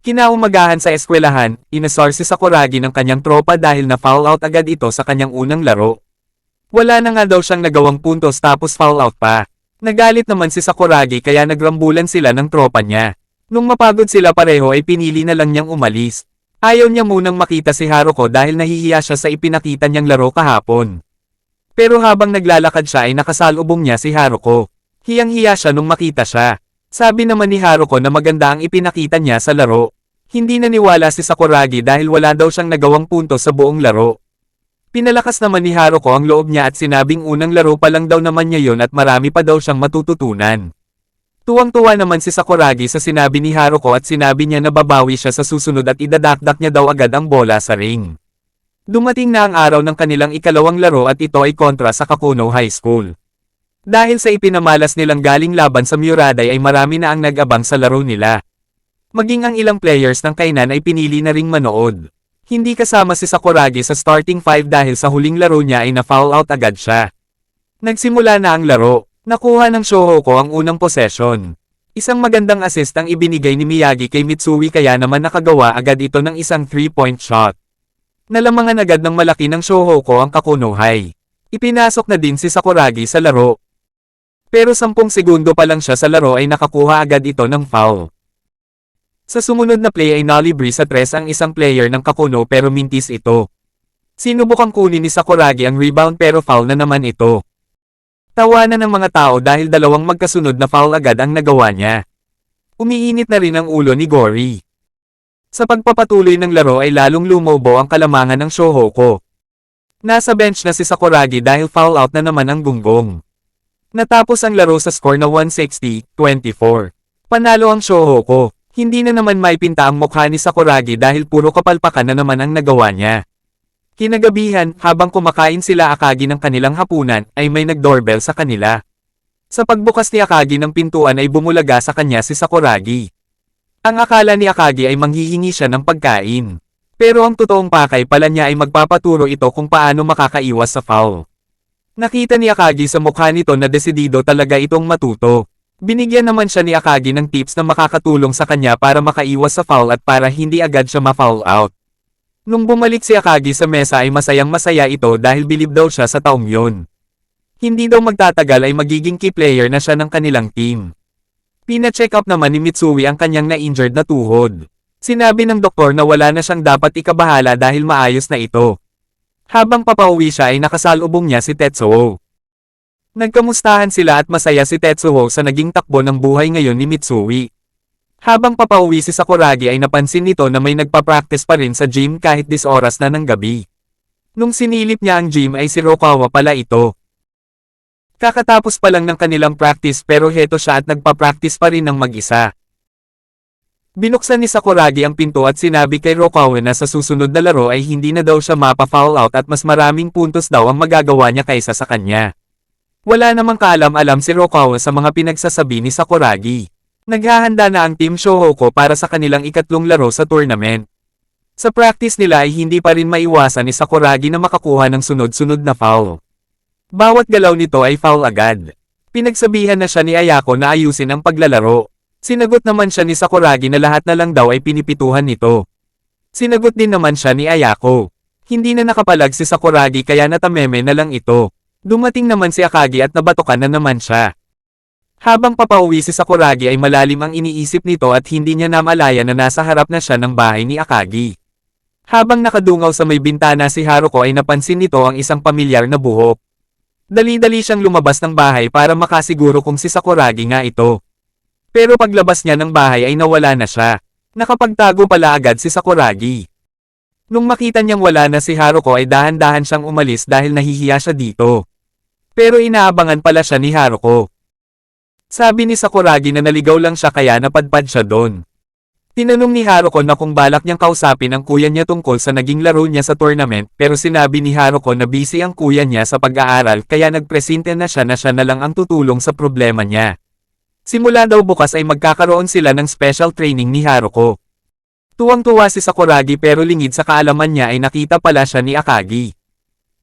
Kinaumagahan sa eskwelahan, inasar si Sakuragi ng kanyang tropa dahil na-foul out agad ito sa kanyang unang laro. Wala na nga daw siyang nagawang puntos tapos foul out pa. Nagalit naman si Sakuragi kaya nagrambulan sila ng tropa niya. Nung mapagod sila pareho ay pinili na lang niyang umalis. Ayaw niya munang makita si Haruko dahil nahihiya siya sa ipinakita niyang laro kahapon. Pero habang naglalakad siya ay nakasalubong niya si Haruko. Hiyang-hiya siya nung makita siya. Sabi naman ni Haruko na maganda ang ipinakita niya sa laro. Hindi naniwala si Sakuragi dahil wala daw siyang nagawang puntos sa buong laro. Pinalakas naman ni Haruko ang loob niya at sinabing unang laro pa lang daw naman niya yon at marami pa daw siyang matututunan. Tuwang-tuwa naman si Sakuragi sa sinabi ni Haruko at sinabi niya na babawi siya sa susunod at idadakdak niya daw agad ang bola sa ring. Dumating na ang araw ng kanilang ikalawang laro at ito ay kontra sa Kakuno High School. Dahil sa ipinamalas nilang galing laban sa Muraday ay marami na ang nag-abang sa laro nila. Maging ang ilang players ng kainan ay pinili na ring manood. Hindi kasama si Sakuragi sa starting 5 dahil sa huling laro niya ay na-foul out agad siya. Nagsimula na ang laro. Nakuha ng Shohoko ang unang possession. Isang magandang assist ang ibinigay ni Miyagi kay Mitsui kaya naman nakagawa agad ito ng isang 3-point shot. Nalamangan agad ng malaki ng Shohoko ang Kakuno High. Ipinasok na din si Sakuragi sa laro. Pero 10 segundo pa lang siya sa laro ay nakakuha agad ito ng foul. Sa sumunod na play ay nalibre sa 3 ang isang player ng Kakuno pero mintis ito. Sinubukang kunin ni Sakuragi ang rebound pero foul na naman ito. Tawanan ng mga tao dahil dalawang magkasunod na foul agad ang nagawa niya. Umiinit na rin ang ulo ni Gory. Sa pagpapatuloy ng laro ay lalong lumobo ang kalamangan ng Shohoko. Nasa bench na si Sakuragi dahil foul out na naman ang gunggong. Natapos ang laro sa score na 160-24. Panalo ang Shohoko. Hindi na naman maipinta ang mukha ni Sakuragi dahil puro kapalpakan na naman ang nagawa niya. Kinagabihan, habang kumakain sila Akagi ng kanilang hapunan, ay may nag-doorbell sa kanila. Sa pagbukas ni Akagi ng pintuan ay bumulaga sa kanya si Sakuragi. Ang akala ni Akagi ay manghihingi siya ng pagkain. Pero ang totoong pakay pala niya ay magpapaturo ito kung paano makakaiwas sa foul. Nakita ni Akagi sa mukha nito na desidido talaga itong matuto. Binigyan naman siya ni Akagi ng tips na makakatulong sa kanya para makaiwas sa foul at para hindi agad siya ma-foul out. Nung bumalik si Akagi sa mesa ay masayang-masaya ito dahil bilib daw siya sa taong yon. Hindi daw magtatagal ay magiging key player na siya ng kanilang team. Pina-check up naman ni Mitsui ang kanyang na-injured na tuhod. Sinabi ng doktor na wala na siyang dapat ikabahala dahil maayos na ito. Habang papauwi siya ay nakasalubong niya si Tetsuo. Nagkamustahan sila at masaya si Tetsuo sa naging takbo ng buhay ngayon ni Mitsui. Habang papauwi si Sakuragi ay napansin nito na may nagpa-practice pa rin sa gym kahit 10 oras na ng gabi. Nung sinilip niya ang gym ay si Rokawa pala ito. Kakatapos pa lang ng kanilang practice pero heto siya at nagpa-practice pa rin ng mag-isa. Binuksan ni Sakuragi ang pinto at sinabi kay Rokawa na sa susunod na laro ay hindi na daw siya mapa-foul out at mas maraming puntos daw ang magagawa niya kaysa sa kanya. Wala namang kaalam-alam si Rokawa sa mga pinagsasabi ni Sakuragi. Naghahanda na ang Team Shohoko para sa kanilang ikatlong laro sa tournament. Sa practice nila ay hindi pa rin maiwasan ni Sakuragi na makakuha ng sunod-sunod na foul. Bawat galaw nito ay foul agad. Pinagsabihan na siya ni Ayako na ayusin ang paglalaro. Sinagot naman siya ni Sakuragi na lahat na lang daw ay pinipituhan nito. Sinagot din naman siya ni Ayako. Hindi na nakapalag si Sakuragi kaya natameme na lang ito. Dumating naman si Akagi at nabatukan na naman siya. Habang papauwi si Sakuragi ay malalim ang iniisip nito at hindi niya namalaya na nasa harap na siya ng bahay ni Akagi. Habang nakadungaw sa may bintana si Haruko ay napansin nito ang isang pamilyar na buhok. Dali-dali siyang lumabas ng bahay para makasiguro kung si Sakuragi nga ito. Pero paglabas niya ng bahay ay nawala na siya. Nakapagtago pala agad si Sakuragi. Nung makita niyang wala na si Haruko ay dahan-dahan siyang umalis dahil nahihiya siya dito. Pero inaabangan pala siya ni Haruko. Sabi ni Sakuragi na naligaw lang siya kaya napadpad siya doon. Tinanong ni Haruko na kung balak niyang kausapin ang kuya niya tungkol sa naging laro niya sa tournament pero sinabi ni Haruko na busy ang kuya niya sa pag-aaral kaya nagpresente na siya na lang ang tutulong sa problema niya. Simula daw bukas ay magkakaroon sila ng special training ni Haruko. Tuwang-tuwa si Sakuragi pero lingid sa kaalaman niya ay nakita pala siya ni Akagi.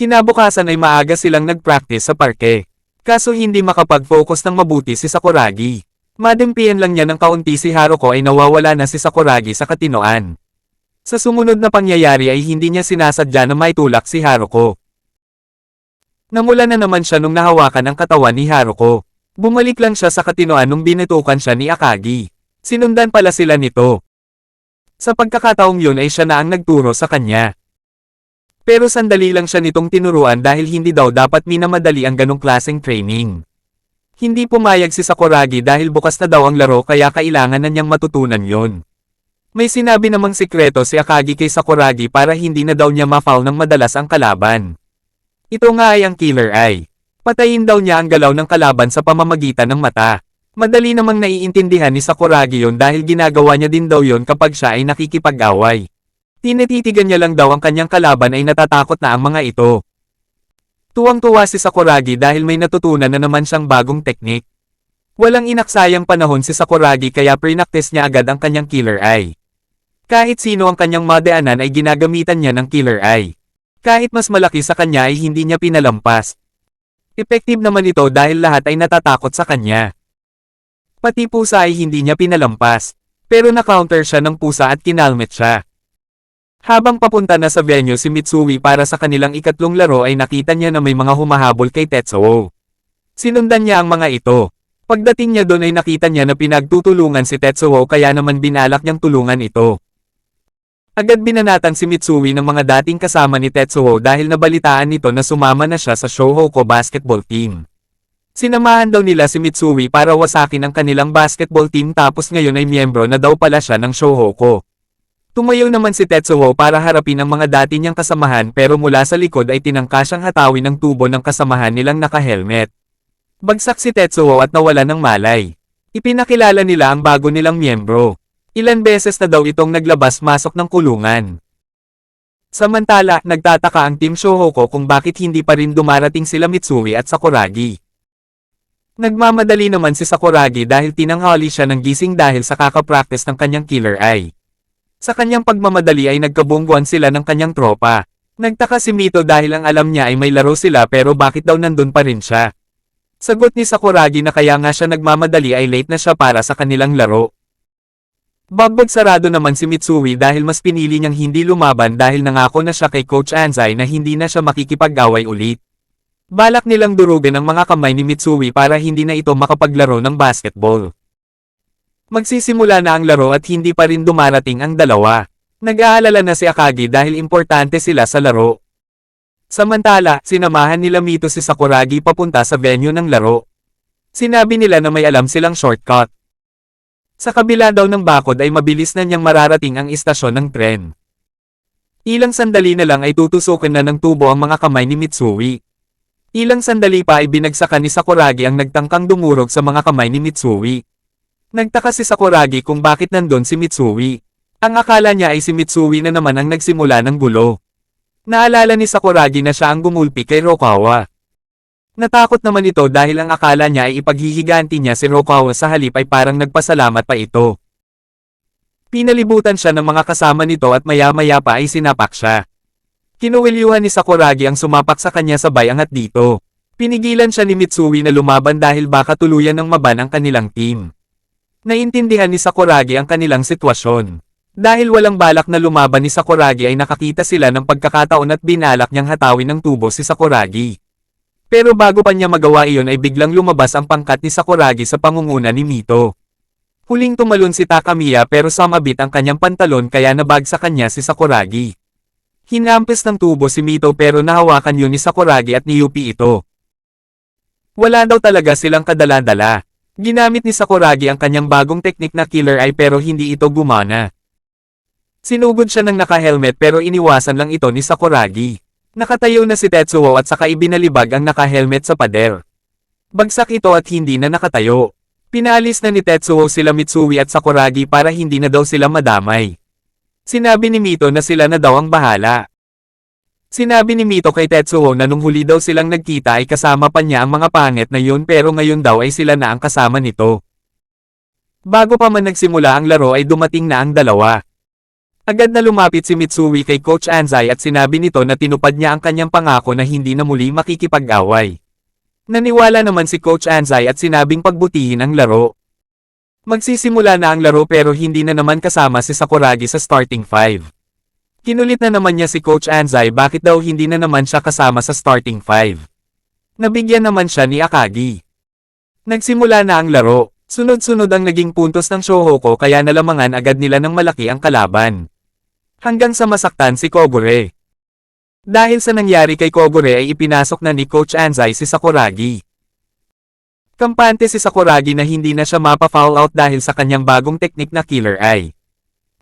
Kinabukasan ay maaga silang nag-practice sa parke. Kaso hindi makapag-focus ng mabuti si Sakuragi. Madimpian lang niya ng kaunti si Haruko ay nawawala na si Sakuragi sa katinoan. Sa sumunod na pangyayari ay hindi niya sinasadya na maitulak si Haruko. Namula na naman siya nung nahawakan ang katawan ni Haruko. Bumalik lang siya sa katinoan nung binitukan siya ni Akagi. Sinundan pala sila nito. Sa pagkakataong yun ay siya na ang nagturo sa kanya. Pero sandali lang siya nitong tinuruan dahil hindi daw dapat minamadali ang ganong klaseng training. Hindi pumayag si Sakuragi dahil bukas na daw ang laro kaya kailangan na niyang matutunan yon. May sinabi namang sikreto si Akagi kay Sakuragi para hindi na daw niya ma-foul ng madalas ang kalaban. Ito nga ay ang Killer Eye. Patayin daw niya ang galaw ng kalaban sa pamamagitan ng mata. Madali namang naiintindihan ni Sakuragi yon dahil ginagawa niya din daw yon kapag siya ay nakikipag-away. Tinititigan niya lang daw ang kanyang kalaban ay natatakot na ang mga ito. Tuwang-tuwa si Sakuragi dahil may natutunan na naman siyang bagong teknik. Walang inaksayang panahon si Sakuragi kaya prinaktis niya agad ang kanyang Killer Eye. Kahit sino ang kanyang madaanan ay ginagamitan niya ng Killer Eye. Kahit mas malaki sa kanya ay hindi niya pinalampas. Effective naman ito dahil lahat ay natatakot sa kanya. Pati pusa ay hindi niya pinalampas. Pero na-counter siya ng pusa at kinalmet siya. Habang papunta na sa venue si Mitsui para sa kanilang ikatlong laro ay nakita niya na may mga humahabol kay Tetsuo. Sinundan niya ang mga ito. Pagdating niya doon ay nakita niya na pinagtutulungan si Tetsuo kaya naman binalak niyang tulungan ito. Agad binanatan si Mitsui ng mga dating kasama ni Tetsuo dahil nabalitaan nito na sumama na siya sa Shohoku basketball team. Sinamahan daw nila si Mitsui para wasakin ang kanilang basketball team tapos ngayon ay miyembro na daw pala siya ng Shohoku. Tumayo naman si Tetsuo para harapin ang mga dati niyang kasamahan pero mula sa likod ay tinangka siyang hatawin ng tubo ng kasamahan nilang naka-helmet. Bagsak si Tetsuo at nawala ng malay. Ipinakilala nila ang bago nilang miyembro. Ilan beses na daw itong naglabas-masok ng kulungan. Samantala, nagtataka ang Team Shohoku kung bakit hindi pa rin dumarating sila Mitsui at Sakuragi. Nagmamadali naman si Sakuragi dahil tinanghali siya ng gising dahil sa kakapractice ng kanyang Killer Eye. Sa kanyang pagmamadali ay nagkabungguan sila ng kanyang tropa. Nagtaka si Mito dahil ang alam niya ay may laro sila pero bakit daw nandun pa rin siya. Sagot ni Sakuragi na kaya nga siya nagmamadali ay late na siya para sa kanilang laro. Bagbag sarado naman si Mitsui dahil mas pinili niyang hindi lumaban dahil nangako na siya kay Coach Anzai na hindi na siya makikipag-away ulit. Balak nilang durugin ang mga kamay ni Mitsui para hindi na ito makapaglaro ng basketball. Magsisimula na ang laro at hindi pa rin dumarating ang dalawa. Nag-aalala na si Akagi dahil importante sila sa laro. Samantala, sinamahan nila Mito si Sakuragi papunta sa venue ng laro. Sinabi nila na may alam silang shortcut. Sa kabila daw ng bakod ay mabilis na niyang mararating ang istasyon ng tren. Ilang sandali na lang ay tutusukin na ng tubo ang mga kamay ni Mitsui. Ilang sandali pa ay binagsakan ni Sakuragi ang nagtangkang dumurog sa mga kamay ni Mitsui. Nagtaka si Sakuragi kung bakit nandun si Mitsui. Ang akala niya ay si Mitsui na naman ang nagsimula ng gulo. Naalala ni Sakuragi na siya ang gumulpi kay Rokawa. Natakot naman ito dahil ang akala niya ay ipaghihiganti niya si Rokawa sa halip ay parang nagpasalamat pa ito. Pinalibutan siya ng mga kasama nito at maya-maya pa ay sinapak siya. Kinuwelyuhan ni Sakuragi ang sumapak sa kanya sabay angat dito. Pinigilan siya ni Mitsui na lumaban dahil baka tuluyan ng maban ang kanilang team. Naintindihan ni Sakuragi ang kanilang sitwasyon. Dahil walang balak na lumaban ni Sakuragi ay nakakita sila ng pagkakataon at binalak niyang hatawin ng tubo si Sakuragi. Pero bago pa niya magawa iyon ay biglang lumabas ang pangkat ni Sakuragi sa pangunguna ni Mito. Huling tumalon si Takamiya pero sumabit ang kanyang pantalon kaya nabagsakan niya si Sakuragi. Hinampes ng tubo si Mito pero nahawakan yun ni Sakuragi at niyupi ito. Wala daw talaga silang kadala-dala. Ginamit ni Sakuragi ang kanyang bagong teknik na Killer Eye pero hindi ito gumana. Sinugod siya ng naka-helmet pero iniwasan lang ito ni Sakuragi. Nakatayo na si Tetsuo at saka ibinalibag ang naka-helmet sa pader. Bagsak ito at hindi na nakatayo. Pinalis na ni Tetsuo sila Mitsui at Sakuragi para hindi na daw sila madamay. Sinabi ni Mito na sila na daw ang bahala. Sinabi ni Mito kay Tetsuo na nung huli daw silang nagkita ay kasama pa niya ang mga pangit na yun pero ngayon daw ay sila na ang kasama nito. Bago pa man nagsimula ang laro ay dumating na ang dalawa. Agad na lumapit si Mitsui kay Coach Anzai at sinabi nito na tinupad niya ang kanyang pangako na hindi na muli makikipag-away. Naniwala naman si Coach Anzai at sinabing pagbutihin ang laro. Magsisimula na ang laro pero hindi na naman kasama si Sakuragi sa starting 5. Kinulit na naman niya si Coach Anzai bakit daw hindi na naman siya kasama sa starting 5. Nabigyan naman siya ni Akagi. Nagsimula na ang laro, sunod-sunod ang naging puntos ng Shohoku kaya nalamangan agad nila ng malaki ang kalaban. Hanggang sa masaktan si Kogure. Dahil sa nangyari kay Kogure ay ipinasok na ni Coach Anzai si Sakuragi. Kampante si Sakuragi na hindi na siya mapa-foul out dahil sa kanyang bagong teknik na Killer Eye.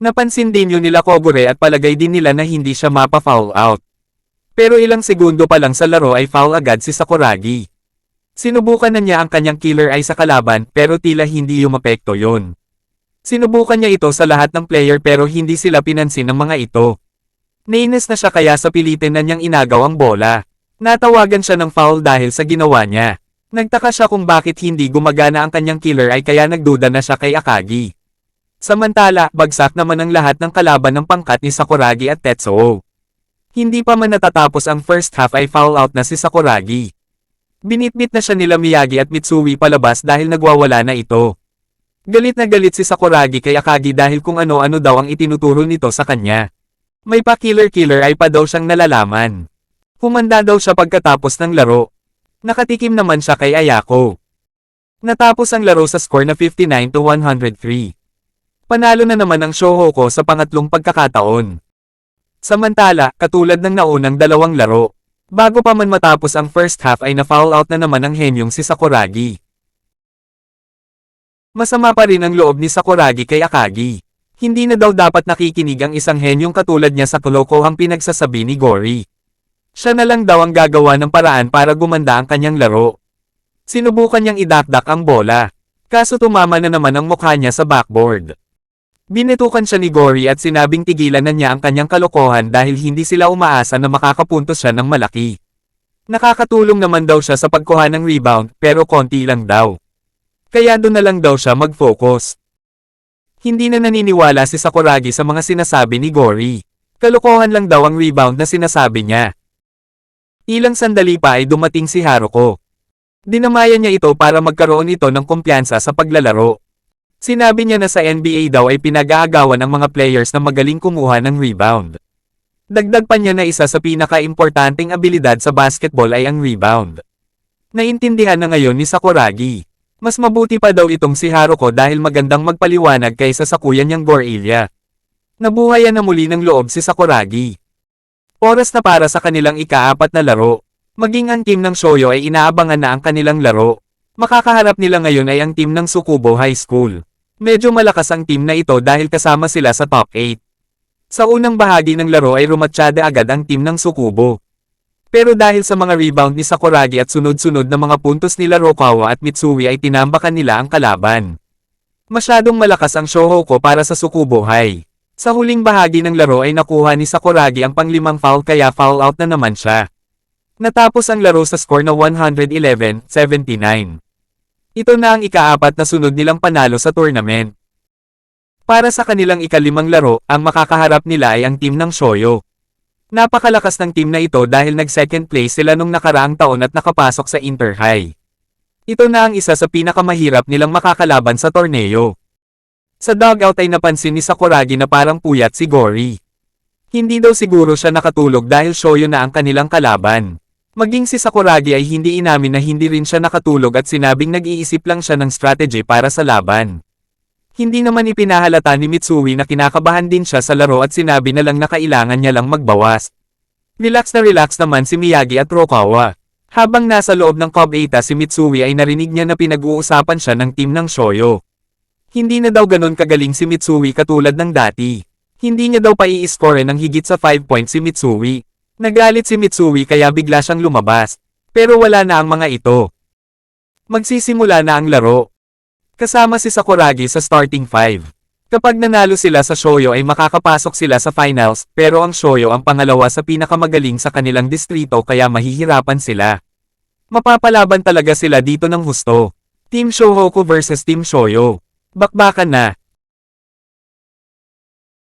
Napansin din yun nila Kogure at palagay din nila na hindi siya mapa-foul out. Pero ilang segundo pa lang sa laro ay foul agad si Sakuragi. Sinubukan na niya ang kanyang Killer Eye sa kalaban pero tila hindi yumapekto yun. Sinubukan niya ito sa lahat ng player pero hindi sila pinansin ng mga ito. Nainis na siya kaya sa pilitin na niyang inagaw ang bola. Natawagan siya ng foul dahil sa ginawa niya. Nagtaka siya kung bakit hindi gumagana ang kanyang Killer Eye kaya nagduda na siya kay Akagi. Samantala, bagsak naman ang lahat ng kalaban ng pangkat ni Sakuragi at Tetsuo. Hindi pa man natatapos ang first half ay foul out na si Sakuragi. Binitbit na siya nila Miyagi at Mitsui palabas dahil nagwawala na ito. Galit na galit si Sakuragi kay Akagi dahil kung ano-ano daw ang itinuturo nito sa kanya. May pa-Killer Eye pa daw siyang nalalaman. Humanda daw siya pagkatapos ng laro. Nakatikim naman siya kay Ayako. Natapos ang laro sa score na 59-103. Panalo na naman ang Shohoku sa pangatlong pagkakataon. Samantala, katulad ng naunang dalawang laro, bago pa man matapos ang first half ay na-foul out na naman ang henyong si Sakuragi. Masama pa rin ang loob ni Sakuragi kay Akagi. Hindi na daw dapat nakikinig ang isang henyong katulad niya sa kalokohang pinagsasabi ni Gori. Siya na lang daw ang gagawa ng paraan para gumanda ang kanyang laro. Sinubukan niyang idakdak ang bola. Kaso tumama na naman ang mukha niya sa backboard. Binetukan siya ni Gori at sinabing tigilan na niya ang kanyang kalokohan dahil hindi sila umaasa na makakapuntos siya ng malaki. Nakakatulong naman daw siya sa pagkuha ng rebound pero konti lang daw. Kaya doon na lang daw siya mag-focus. Hindi na naniniwala si Sakuragi sa mga sinasabi ni Gori. Kalokohan lang daw ang rebound na sinasabi niya. Ilang sandali pa ay dumating si Haruko. Dinamayan niya ito para magkaroon ito ng kumpiyansa sa paglalaro. Sinabi niya na sa NBA daw ay pinag-aagawan ang mga players na magaling kumuha ng rebound. Dagdag pa niya na isa sa pinaka-importanting abilidad sa basketball ay ang rebound. Naintindihan na ngayon ni Sakuragi. Mas mabuti pa daw itong si Haruko dahil magandang magpaliwanag kaysa sa kuya niyang Gorilya. Nabuhayan na muli ng loob si Sakuragi. Oras na para sa kanilang ika-4 na laro. Maging ang team ng Shoyo ay inaabangan na ang kanilang laro. Makakaharap nila ngayon ay ang team ng Tsukubo High School. Medyo malakas ang team na ito dahil kasama sila sa top 8. Sa unang bahagi ng laro ay rumatsyada agad ang team ng Tsukubo. Pero dahil sa mga rebound ni Sakuragi at sunod-sunod na mga puntos nila Rokawa at Mitsui ay tinambakan nila ang kalaban. Masyadong malakas ang Shohoku para sa Tsukubo High. Sa huling bahagi ng laro ay nakuha ni Sakuragi ang pang-5 foul kaya foul out na naman siya. Natapos ang laro sa score na 111-79. Ito na ang ika-4 na sunod nilang panalo sa tournament. Para sa kanilang ika-5 laro, ang makakaharap nila ay ang team ng Shoyo. Napakalakas ng team na ito dahil nag-second place sila nung nakaraang taon at nakapasok sa Inter-High. Ito na ang isa sa pinakamahirap nilang makakalaban sa torneo. Sa dugout ay napansin ni Sakuragi na parang puyat si Gori. Hindi daw siguro siya nakatulog dahil Shoyo na ang kanilang kalaban. Maging si Sakuragi ay hindi inamin na hindi rin siya nakatulog at sinabing nag-iisip lang siya ng strategy para sa laban. Hindi naman ipinahalata ni Mitsui na kinakabahan din siya sa laro at sinabi na lang na kailangan niya lang magbawas. Relax na relax naman si Miyagi at Rokawa. Habang nasa loob ng Cobb 8 si Mitsui ay narinig niya na pinag-uusapan siya ng team ng Shoyo. Hindi na daw ganon kagaling si Mitsui katulad ng dati. Hindi niya daw pa-i-score ng higit sa 5 points si Mitsui. Nagalit si Mitsui kaya bigla siyang lumabas. Pero wala na ang mga ito. Magsisimula na ang laro. Kasama si Sakuragi sa starting 5. Kapag nanalo sila sa Shoyo ay makakapasok sila sa finals, pero ang Shoyo ang pangalawa sa pinakamagaling sa kanilang distrito kaya mahihirapan sila. Mapapalaban talaga sila dito ng husto. Team Shohoku versus Team Shoyo. Bakbakan na.